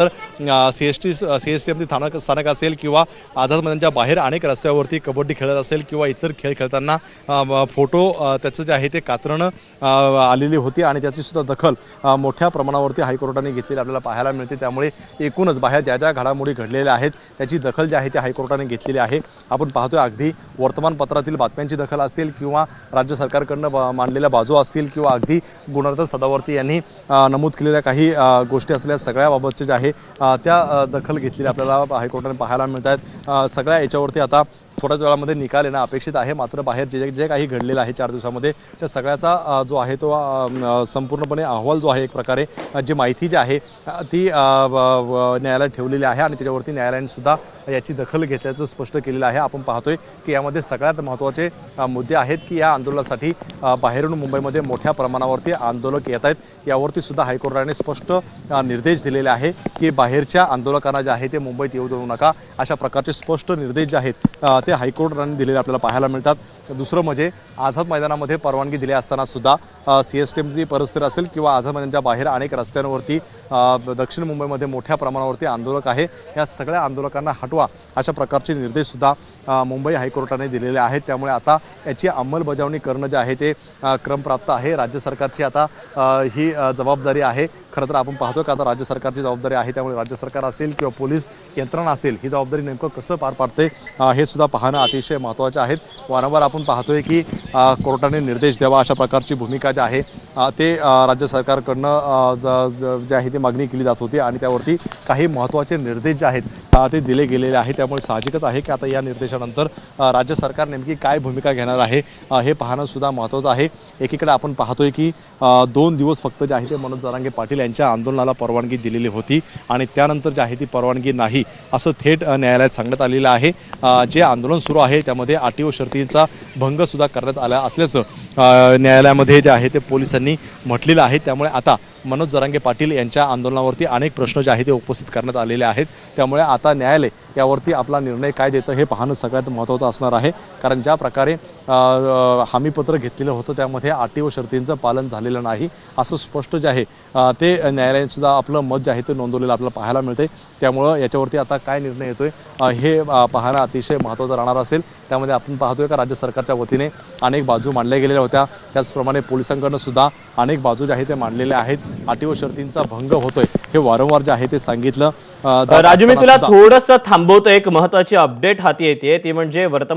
तर CSTM स्थानक असेल किंवा आझाद मैदानाच्या बाहेर अनेक रस्त्यावरती कबड्डी खेळत असेल किंवा इतर खेळ खेळताना फोटो त्याचं जे आहे ते कात्रणं आलेली होती आणि त्याची सुद्धा दखल मोठ्या प्रमाणावरती हायकोर्टाने घेतलेली आपल्याला पाहायला मिळते। त्यामुळे एकूणच बाहेर ज्या ज्या घडामोडी घडलेल्या आहेत त्याची दखल जी आहे ती हायकोर्टाने घेतलेली आहे। आपण पाहतोय अगदी वर्तमानपत्रातील बातम्यांची दखल असेल किंवा राज्य सरकारकडनं मांडलेल्या बाजू असतील किंवा अगदी गुणरत्न सदावर्ती यांनी नमूद केलेल्या काही गोष्टी असलेल्या सगळ्याबाबतचे जे आहे त्या दखल घेतलेली आपल्याला हायकोर्टाने पाहायला मिळत आहेत। सगळ्या याच्यावरती आता थोड्याच वेळामध्ये निकाल येणं अपेक्षित आहे। मात्र बाहेर जे जे काही घडलेलं आहे 4 दिवसामध्ये त्या सगळ्याचा जो आहे तो संपूर्णपणे अहवाल जो आहे एक प्रकारे जी माहिती जी आहे ती न्यायालयात ठेवलेली आहे आणि त्याच्यावरती न्यायालयाने सुद्धा याची दखल घेतल्याचं स्पष्ट केलेलं आहे। आपण पाहतोय की यामध्ये सगळ्यात महत्त्वाचे मुद्दे आहेत की या आंदोलनासाठी बाहेरून मुंबईमध्ये मोठ्या प्रमाणावरती आंदोलक येत आहेत। यावरती सुद्धा हायकोर्टाने स्पष्ट निर्देश दिलेले आहे की बाहेरच्या आंदोलकांना जे आहे ते मुंबईत येऊ देऊ नका, अशा प्रकारचे स्पष्ट निर्देश जे आहेत ते हायकोर्टाने दिलेले आपल्याला पाहायला मिळतात। दुसरं म्हणजे आझाद मैदानामध्ये परवानगी दिली असताना सुद्धा CSTMची परिस्थिती असेल किंवा आझाद मैदानाच्या बाहेर अनेक रस्त्यांवरती दक्षिण मुंबईमध्ये मोठ्या प्रमाणावरती आंदोलक आहे, या सगळ्या आंदोलकांना हटवा अशा प्रकारचे निर्देश सुद्धा मुंबई हायकोर्टाने दिलेले आहेत। त्यामुळे आता याची अंमलबजावणी करणं जे आहे ते क्रमप्राप्त आहे। राज्य सरकारची आता ही जबाबदारी आहे। खरं तर आपण पाहतो की आता राज्य सरकारची जबाबदारी आहे, त्यामुळे राज्य सरकार असेल किंवा पोलीस यंत्रणा असेल ही जबाबदारी नेमकं कसं पार पाडते हे सुद्धा पाहणं अतिशय महत्त्वाचं आहे। वारंवार आपण पाहतोय की कोर्टाने निर्देश द्यावा अशा प्रकारची भूमिका जी आहे ते राज्य सरकारकडनं जे आहे ती मागणी केली जात होती आणि त्यावरती काही महत्त्वाचे निर्देश जे आहेत ते दिले गेलेले आहेत। त्यामुळे साहजिकच आहे की आता या निर्देशानंतर राज्य सरकार नेमकी काय भूमिका घेणार आहे हे पाहणं सुद्धा महत्त्वाचं आहे। एकीकडे आपण पाहतोय की 2 दिवस फक्त जे आहे ते मनोज जरांगे पाटील यांच्या आंदोलनाला परवानगी दिलेली होती आणि त्यानंतर जी आहे ती परवानगी नाही असं थेट न्यायालयात सांगण्यात आलेलं आहे। जे आंदोलन सुरू आहे त्यामध्ये अटी व शर्तींचा भंग सुद्धा करण्यात आला असल्याचं न्यायालयामध्ये जे आहे ते पोलिसांनी म्हटलेलं आहे। त्यामुळे आता मनोज जरांगे पाटील यांच्या आंदोलनावरती अनेक प्रश्न जे आहेत ते उपस्थित करण्यात आलेले आहेत। त्यामुळे आता न्यायालय यावरती आपला निर्णय काय देतं हे पाहणं सगळ्यात महत्त्वाचं असणार आहे, कारण ज्या प्रकारे हमीपत्र घेतलेलं होतं त्यामध्ये अटी व शर्तींचं पालन झालेलं नाही असं स्पष्ट जे आहे ते न्यायालयाने सुद्धा आपलं मत जे आहे ते नोंदवलेलं आपल्याला पाहायला मिळते। त्यामुळं याच्यावरती आता काय निर्णय येतोय हे पाहणं अतिशय महत्त्वाचं राहणार असेल। त्यामध्ये आपण पाहतोय का राज्य सरकारच्या वतीने अनेक बाजू मांडल्या गेलेल्या होत्या, त्याचप्रमाणे पोलिसांकडनं सुद्धा अनेक बाजू जे आहे ते मांडलेल्या आहेत। अटी व शर्तींचा भंग होतोय हे वारंवार जे आहे ते सांगितलं। राजू, मी तुला थोडंसं थांबवतो, एक महत्त्वाची अपडेट हाती येते ती म्हणजे वर्तमान